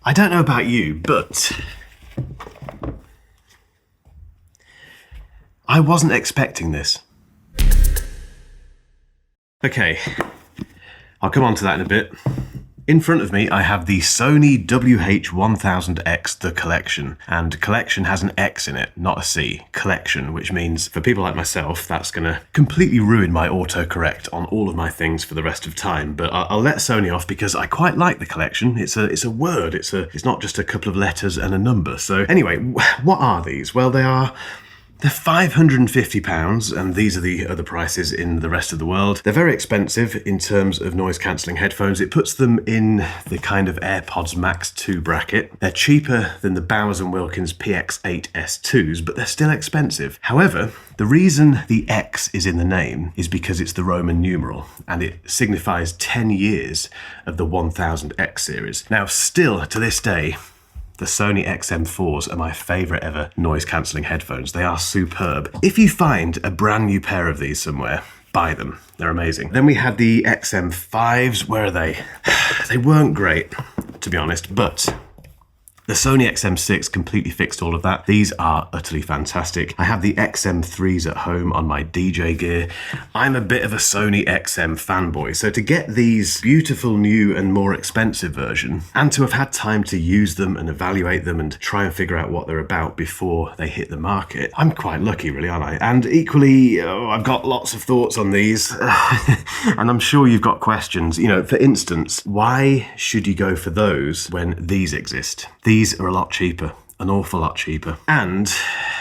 I don't know about you, but I wasn't expecting this. Okay, I'll come on to that in a bit. In front of me, I have the Sony WH-1000X, the ColleXion. And ColleXion has an X in it, not a C. ColleXion, which means for people like myself, that's gonna completely ruin my autocorrect on all of my things for the rest of time. But I'll let Sony off because I quite like the ColleXion. It's a word, it's not just a couple of letters and a number. So anyway, what are these? Well, they're £550, and these are the other prices in the rest of the world. They're very expensive in terms of noise-cancelling headphones. It puts them in the kind of AirPods Max 2 bracket. They're cheaper than the Bowers & Wilkins PX8 S2s, but they're still expensive. However, the reason the X is in the name is because it's the Roman numeral, and it signifies 10 years of the 1000X series. Now, still to this day, the Sony XM4s are my favourite ever noise-cancelling headphones. They are superb. If you find a brand new pair of these somewhere, buy them. They're amazing. Then we had the XM5s. Where are they? They weren't great, to be honest, but the Sony XM6 completely fixed all of that. These are utterly fantastic. I have the XM3s at home on my DJ gear. I'm a bit of a Sony XM fanboy, so to get these beautiful new and more expensive version, and to have had time to use them and evaluate them and try and figure out what they're about before they hit the market, I'm quite lucky really, aren't I? And equally, I've got lots of thoughts on these, and I'm sure you've got questions. You know, for instance, why should you go for those when these exist? These are a lot cheaper, an awful lot cheaper. And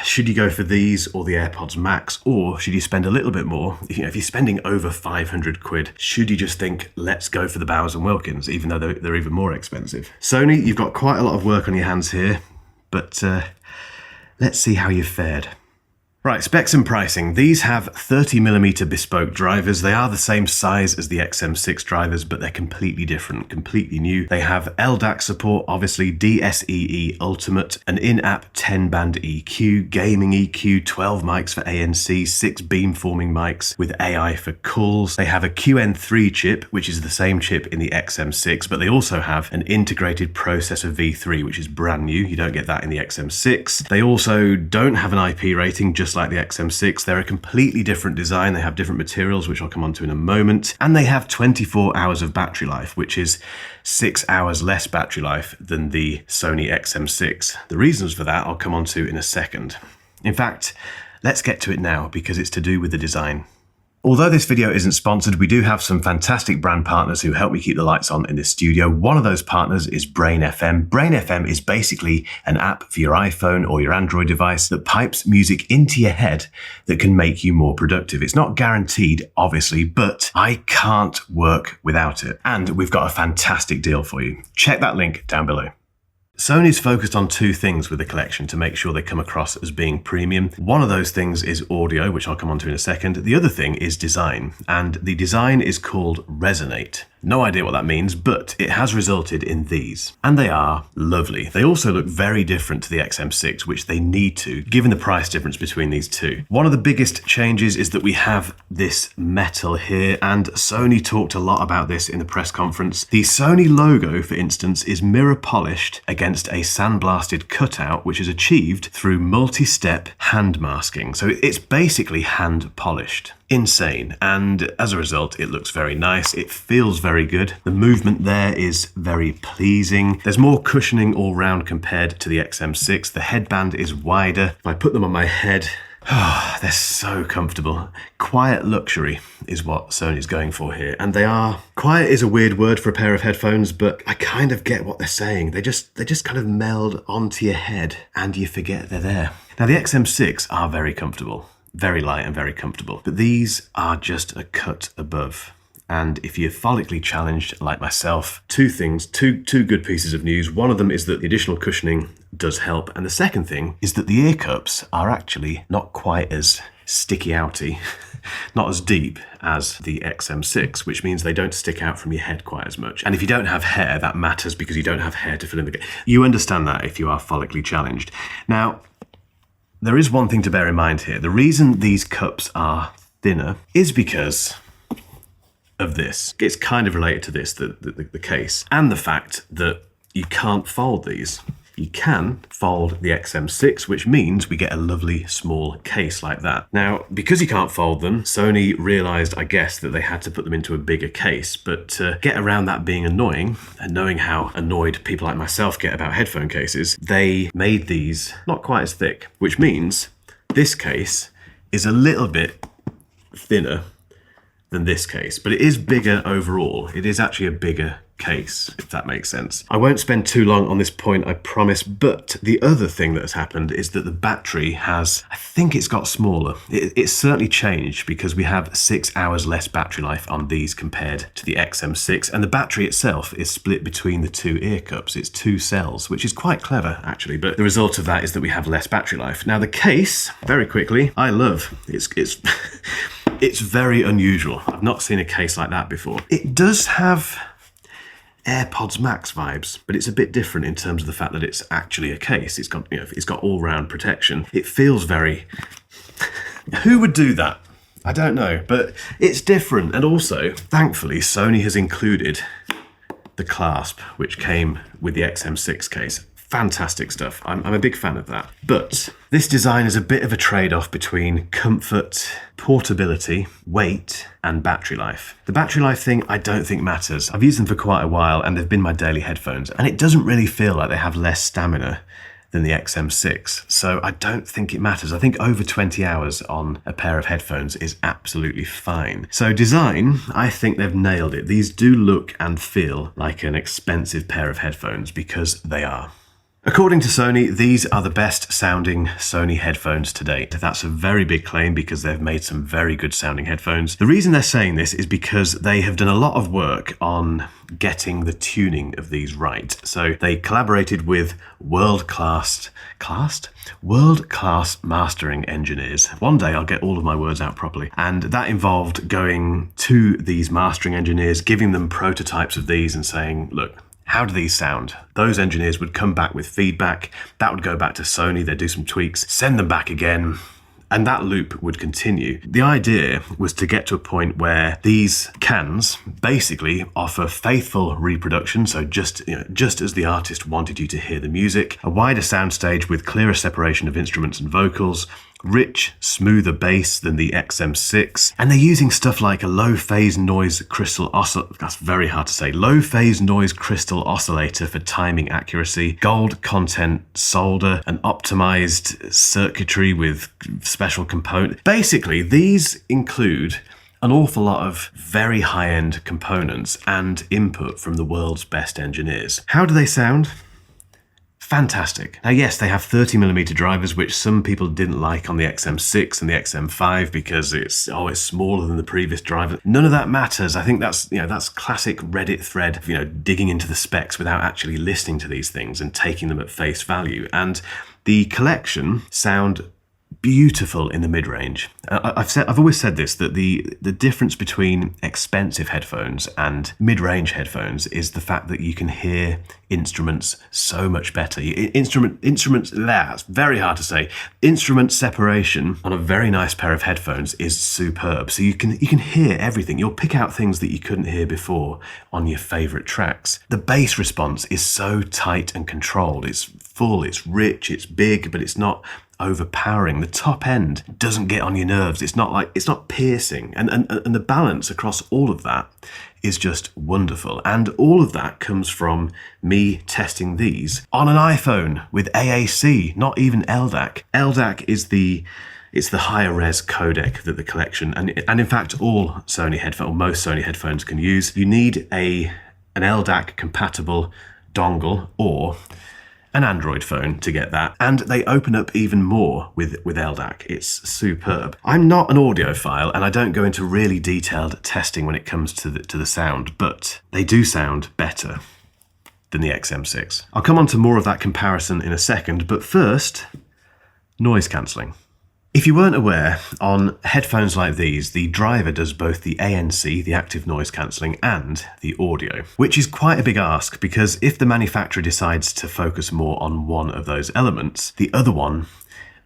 should you go for these or the AirPods Max, or should you spend a little bit more? You know, if you're spending over 500 quid, should you just think, let's go for the Bowers & Wilkins, even though they're even more expensive? Sony, you've got quite a lot of work on your hands here, but let's see how you've fared. Right, specs and pricing. These have 30mm bespoke drivers. They are the same size as the XM6 drivers, but they're completely different, completely new. They have LDAC support, obviously DSEE Ultimate, an in-app 10-band EQ, gaming EQ, 12 mics for ANC, 6 beamforming mics with AI for calls. They have a QN3 chip, which is the same chip in the XM6, but they also have an integrated processor V3, which is brand new. You don't get that in the XM6. They also don't have an IP rating, just like the XM6. They're a completely different design. They have different materials, which I'll come on to in a moment. And they have 24 hours of battery life, which is 6 hours less battery life than the Sony XM6. The reasons for that I'll come on to in a second. In fact, let's get to it now because it's to do with the design. Although this video isn't sponsored, we do have some fantastic brand partners who help me keep the lights on in this studio. One of those partners is Brain FM. Brain FM is basically an app for your iPhone or your Android device that pipes music into your head that can make you more productive. It's not guaranteed, obviously, but I can't work without it. And we've got a fantastic deal for you. Check that link down below. Sony's focused on two things with the ColleXion to make sure they come across as being premium. One of those things is audio, which I'll come on to in a second. The other thing is design, and the design is called Resonate. No idea what that means, but it has resulted in these. And they are lovely. They also look very different to the XM6, which they need to, given the price difference between these two. One of the biggest changes is that we have this metal here, and Sony talked a lot about this in the press conference. The Sony logo, for instance, is mirror polished against a sandblasted cutout, which is achieved through multi-step hand masking. So it's basically hand polished. Insane. And as a result, it looks very nice. It feels very good. The movement there is very pleasing. There's more cushioning all round compared to the XM6. The headband is wider. If I put them on my head, they're so comfortable. Quiet luxury is what Sony's going for here. And they are, quiet is a weird word for a pair of headphones, but I kind of get what they're saying. They just kind of meld onto your head and you forget they're there. Now the XM6 are very comfortable. Very light and very comfortable. But these are just a cut above. And if you're follically challenged like myself, two things, two good pieces of news. One of them is that the additional cushioning does help. And the second thing is that the ear cups are actually not quite as sticky outy, not as deep as the XM6, which means they don't stick out from your head quite as much. And if you don't have hair, that matters because you don't have hair to fill in the gap. You understand that if you are follically challenged. Now, there is one thing to bear in mind here. The reason these cups are thinner is because of this. It's kind of related to this, the case, and the fact that you can't fold these. You can fold the XM6, which means we get a lovely small case like that. Now, because you can't fold them, Sony realized, I guess, that they had to put them into a bigger case. But to get around that being annoying, and knowing how annoyed people like myself get about headphone cases, they made these not quite as thick, which means this case is a little bit thinner than this case, but it is bigger overall. It is actually a bigger case, if that makes sense. I won't spend too long on this point, I promise, but the other thing that has happened is that the battery has, I think it's got smaller. It's certainly changed because we have 6 hours less battery life on these compared to the XM6, and the battery itself is split between the two ear cups. It's 2 cells, which is quite clever actually, but the result of that is that we have less battery life. Now the case, very quickly, I love. It's it's very unusual. I've not seen a case like that before. It does have AirPods Max vibes, but it's a bit different in terms of the fact that it's actually a case. It's got, it's got all-round protection. It feels very... Who would do that? I don't know, but it's different. And also, thankfully, Sony has included the clasp, which came with the XM6 case. Fantastic stuff. I'm a big fan of that. But this design is a bit of a trade-off between comfort, portability, weight, and battery life. The battery life thing I don't think matters. I've used them for quite a while and they've been my daily headphones, and it doesn't really feel like they have less stamina than the XM6, so I don't think it matters. I think over 20 hours on a pair of headphones is absolutely fine. So design, I think they've nailed it. These do look and feel like an expensive pair of headphones because they are. According to Sony, these are the best sounding Sony headphones to date. That's a very big claim because they've made some very good sounding headphones. The reason they're saying this is because they have done a lot of work on getting the tuning of these right. So they collaborated with world-class mastering engineers. One day I'll get all of my words out properly. And that involved going to these mastering engineers, giving them prototypes of these and saying, look, how do these sound? Those engineers would come back with feedback. That would go back to Sony. They'd do some tweaks, send them back again, and that loop would continue. The idea was to get to a point where these cans basically offer faithful reproduction, so just as the artist wanted you to hear the music, a wider soundstage with clearer separation of instruments and vocals, rich, smoother bass than the XM6, and they're using stuff like a low-phase noise crystal oscillator, that's very hard to say, low-phase noise crystal oscillator for timing accuracy, gold content solder, an optimized circuitry with special components. Basically, these include an awful lot of very high-end components and input from the world's best engineers. How do they sound? Fantastic. Now, yes, they have 30mm drivers, which some people didn't like on the XM6 and the XM5 because it's smaller than the previous driver. None of that matters. I think that's classic Reddit thread, digging into the specs without actually listening to these things and taking them at face value. And the ColleXion sound beautiful in the mid-range. I've always said this, that the difference between expensive headphones and mid-range headphones is the fact that you can hear instruments so much better. Instruments, that's very hard to say. Instrument separation on a very nice pair of headphones is superb. So you can hear everything. You'll pick out things that you couldn't hear before on your favorite tracks. The bass response is so tight and controlled. It's full, it's rich, it's big, but it's not overpowering. The top end doesn't get on your nerves. It's not piercing, and the balance across all of that is just wonderful. And all of that comes from me testing these on an iPhone with AAC, not even LDAC. LDAC is the higher res codec that the ColleXion and in fact all Sony headphones, or most Sony headphones can use. You need an LDAC compatible dongle or an Android phone to get that, and they open up even more with LDAC. It's superb. I'm not an audiophile, and I don't go into really detailed testing when it comes to the sound, but they do sound better than the XM6. I'll come on to more of that comparison in a second, but first, noise cancelling. If you weren't aware, on headphones like these, the driver does both the ANC, the active noise cancelling, and the audio, which is quite a big ask because if the manufacturer decides to focus more on one of those elements, the other one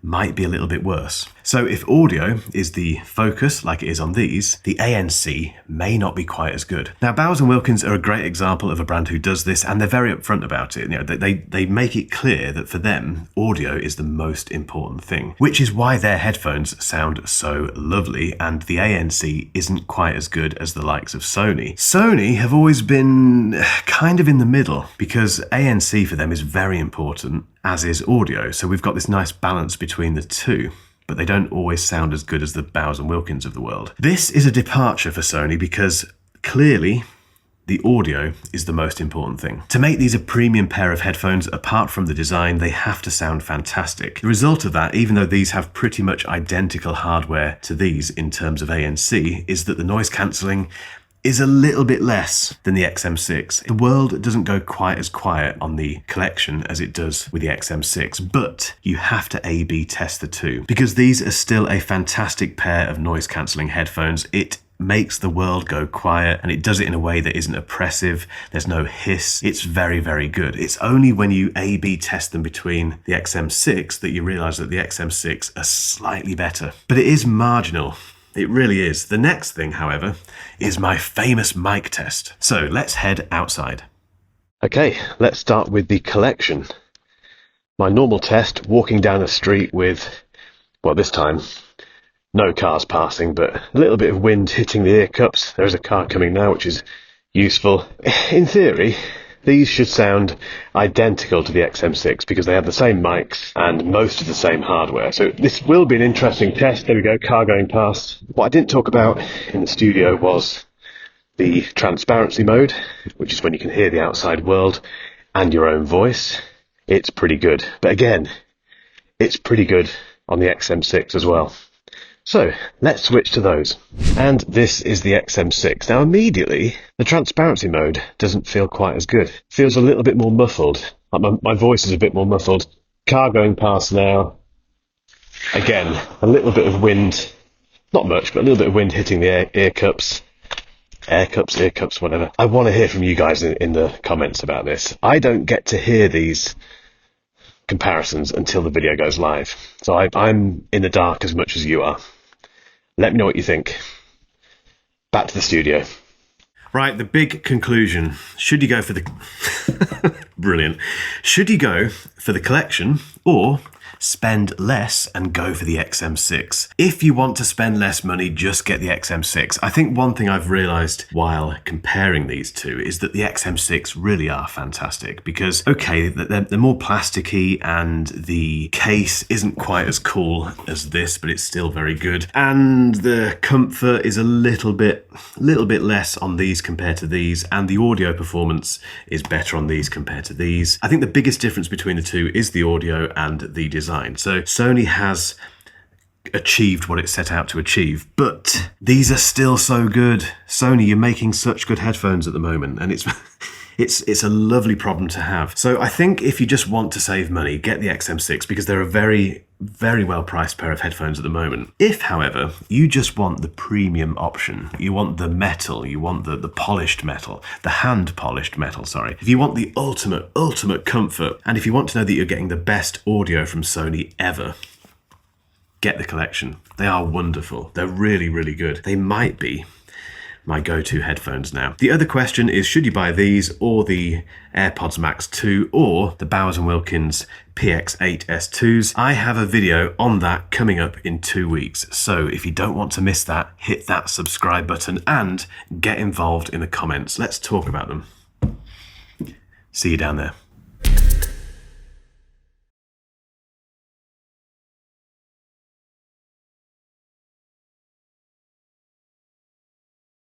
might be a little bit worse. So if audio is the focus, like it is on these, the ANC may not be quite as good. Now, Bowers & Wilkins are a great example of a brand who does this, and they're very upfront about it. You know, they make it clear that for them, audio is the most important thing, which is why their headphones sound so lovely, and the ANC isn't quite as good as the likes of Sony. Sony have always been kind of in the middle, because ANC for them is very important, as is audio. So we've got this nice balance between the two, but they don't always sound as good as the Bowers & Wilkins of the world. This is a departure for Sony because clearly the audio is the most important thing. To make these a premium pair of headphones, apart from the design, they have to sound fantastic. The result of that, even though these have pretty much identical hardware to these in terms of ANC, is that the noise cancelling is a little bit less than the XM6. The world doesn't go quite as quiet on the ColleXion as it does with the XM6, but you have to A/B test the two, because these are still a fantastic pair of noise cancelling headphones. It makes the world go quiet, and it does it in a way that isn't oppressive. There's no hiss. It's very, very good. It's only when you A/B test them between the XM6 that you realise that the XM6 are slightly better. But it is marginal. It really is. The next thing, however, is my famous mic test. So let's head outside. Okay, let's start with the ColleXion. My normal test, walking down a street with, well, this time, no cars passing, but a little bit of wind hitting the ear cups. There's a car coming now, which is useful. In theory, these should sound identical to the XM6 because they have the same mics and most of the same hardware. So this will be an interesting test. There we go, car going past. What I didn't talk about in the studio was the transparency mode, which is when you can hear the outside world and your own voice. It's pretty good. But again, it's pretty good on the XM6 as well. So let's switch to those. And this is the XM6. Now immediately, the transparency mode doesn't feel quite as good. It feels a little bit more muffled. Like my voice is a bit more muffled. Car going past now. Again, a little bit of wind. Not much, but a little bit of wind hitting the ear cups. Ear cups, whatever. I want to hear from you guys in the comments about this. I don't get to hear these comparisons until the video goes live. So I'm in the dark as much as you are. Let me know what you think. Back to the studio. Right, the big conclusion. Should you go for the... Brilliant. Should you go for the ColleXion or spend less and go for the XM6? If you want to spend less money, just get the XM6. I think one thing I've realised while comparing these two is that the XM6 really are fantastic because, okay, they're more plasticky and the case isn't quite as cool as this, but it's still very good. And the comfort is a little bit less on these compared to these, and the audio performance is better on these compared to these. I think the biggest difference between the two is the audio and the design. So Sony has achieved what it set out to achieve, but these are still so good. Sony, you're making such good headphones at the moment, and it's a lovely problem to have. So I think if you just want to save money, get the XM6 because they're a very, very well priced pair of headphones at the moment. If, however, you just want the premium option, you want the metal, you want the polished metal, the hand polished metal, sorry. If you want the ultimate comfort, and if you want to know that you're getting the best audio from Sony ever, get the ColleXion. They are wonderful. They're really, really good. They might be my go-to headphones now. The other question is, should you buy these or the AirPods Max 2 or the Bowers & Wilkins PX8 S2s? I have a video on that coming up in 2 weeks. So if you don't want to miss that, hit that subscribe button and get involved in the comments. Let's talk about them. See you down there.